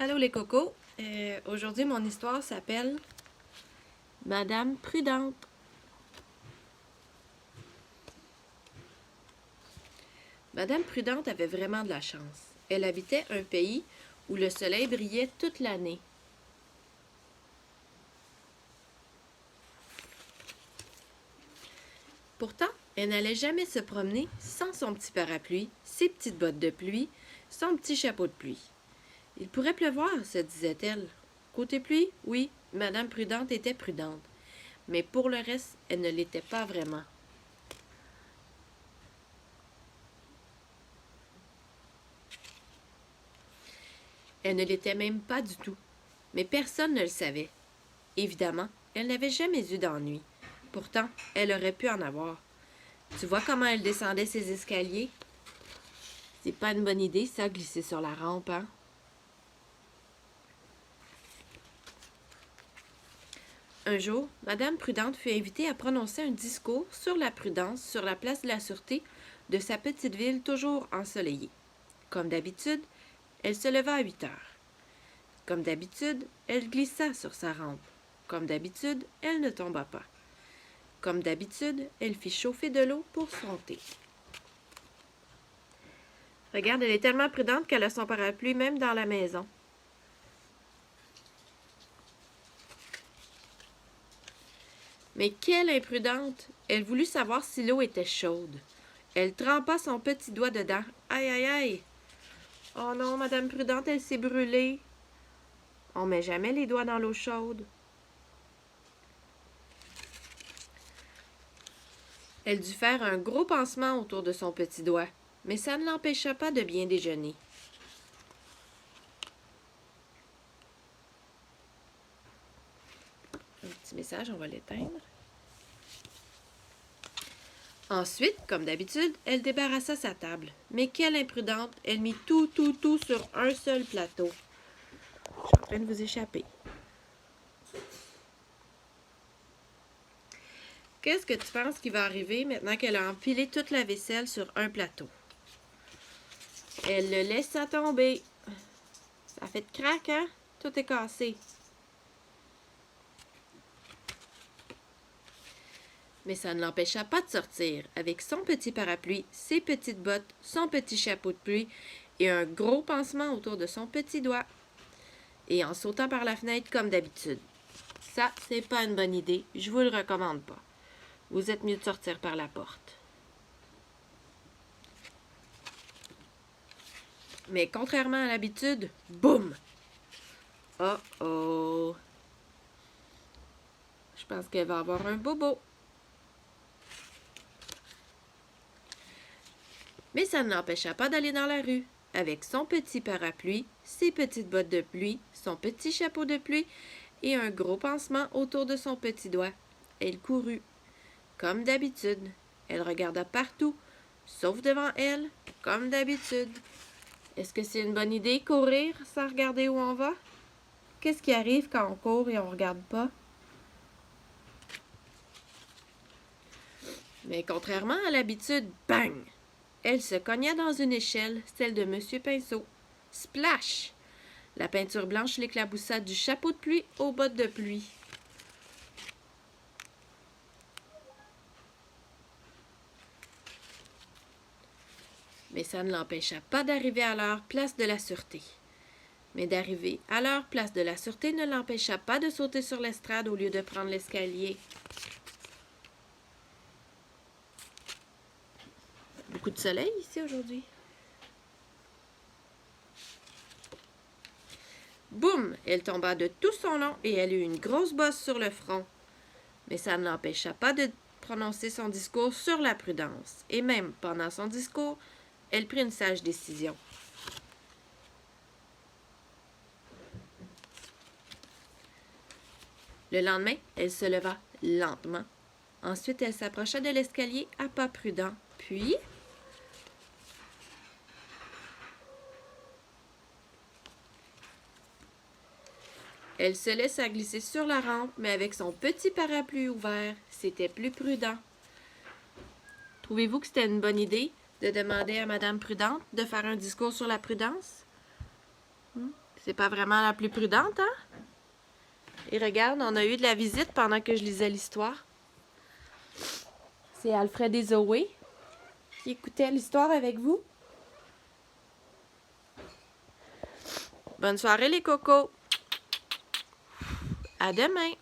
Allô les cocos, aujourd'hui mon histoire s'appelle Madame Prudente. Madame Prudente avait vraiment de la chance. Elle habitait un pays où le soleil brillait toute l'année. Pourtant, elle n'allait jamais se promener sans son petit parapluie, ses petites bottes de pluie, son petit chapeau de pluie. Il pourrait pleuvoir, se disait-elle. Côté pluie, oui, Madame Prudente était prudente. Mais pour le reste, elle ne l'était pas vraiment. Elle ne l'était même pas du tout. Mais personne ne le savait. Évidemment, elle n'avait jamais eu d'ennui. Pourtant, elle aurait pu en avoir. Tu vois comment elle descendait ses escaliers? C'est pas une bonne idée, ça, glisser sur la rampe, hein? Un jour, Madame Prudente fut invitée à prononcer un discours sur la prudence sur la place de la Sûreté de sa petite ville toujours ensoleillée. Comme d'habitude, elle se leva à 8 heures. Comme d'habitude, elle glissa sur sa rampe. Comme d'habitude, elle ne tomba pas. Comme d'habitude, elle fit chauffer de l'eau pour son thé. Regarde, elle est tellement prudente qu'elle a son parapluie même dans la maison. Mais quelle imprudente! Elle voulut savoir si l'eau était chaude. Elle trempa son petit doigt dedans. Aïe, aïe, aïe! Oh non, Madame Prudente, elle s'est brûlée. On met jamais les doigts dans l'eau chaude. Elle dut faire un gros pansement autour de son petit doigt, mais ça ne l'empêcha pas de bien déjeuner. Un petit message, on va l'éteindre. Ensuite, comme d'habitude, elle débarrassa sa table. Mais quelle imprudente! Elle mit tout sur un seul plateau. Je suis en train de vous échapper. Qu'est-ce que tu penses qui va arriver maintenant qu'elle a empilé toute la vaisselle sur un plateau? Elle le laissa tomber. Ça fait de crack, hein? Tout est cassé. Mais ça ne l'empêcha pas de sortir, avec son petit parapluie, ses petites bottes, son petit chapeau de pluie et un gros pansement autour de son petit doigt. Et en sautant par la fenêtre comme d'habitude. Ça, c'est pas une bonne idée, je vous le recommande pas. Vous êtes mieux de sortir par la porte. Mais contrairement à l'habitude, boum! Oh oh! Je pense qu'elle va avoir un bobo. Mais ça ne l'empêcha pas d'aller dans la rue, avec son petit parapluie, ses petites bottes de pluie, son petit chapeau de pluie et un gros pansement autour de son petit doigt. Elle courut. Comme d'habitude, elle regarda partout, sauf devant elle, comme d'habitude. Est-ce que c'est une bonne idée, courir sans regarder où on va? Qu'est-ce qui arrive quand on court et on ne regarde pas? Mais contrairement à l'habitude, bang! Elle se cogna dans une échelle, celle de M. Pinceau. Splash! La peinture blanche l'éclaboussa du chapeau de pluie aux bottes de pluie. Mais ça ne l'empêcha pas d'arriver à leur place de la sûreté. Mais d'arriver à leur place de la sûreté ne l'empêcha pas de sauter sur l'estrade au lieu de prendre l'escalier. Beaucoup de soleil ici aujourd'hui. Boum! Elle tomba de tout son long et elle eut une grosse bosse sur le front. Mais ça ne l'empêcha pas de prononcer son discours sur la prudence. Et même pendant son discours, elle prit une sage décision. Le lendemain, elle se leva lentement. Ensuite, elle s'approcha de l'escalier à pas prudents. Puis, elle se laissa glisser sur la rampe, mais avec son petit parapluie ouvert, c'était plus prudent. Trouvez-vous que c'était une bonne idée de demander à Madame Prudente de faire un discours sur la prudence? C'est pas vraiment la plus prudente, hein? Et regarde, on a eu de la visite pendant que je lisais l'histoire. C'est Alfred et Zoé qui écoutaient l'histoire avec vous. Bonne soirée les cocos! À demain!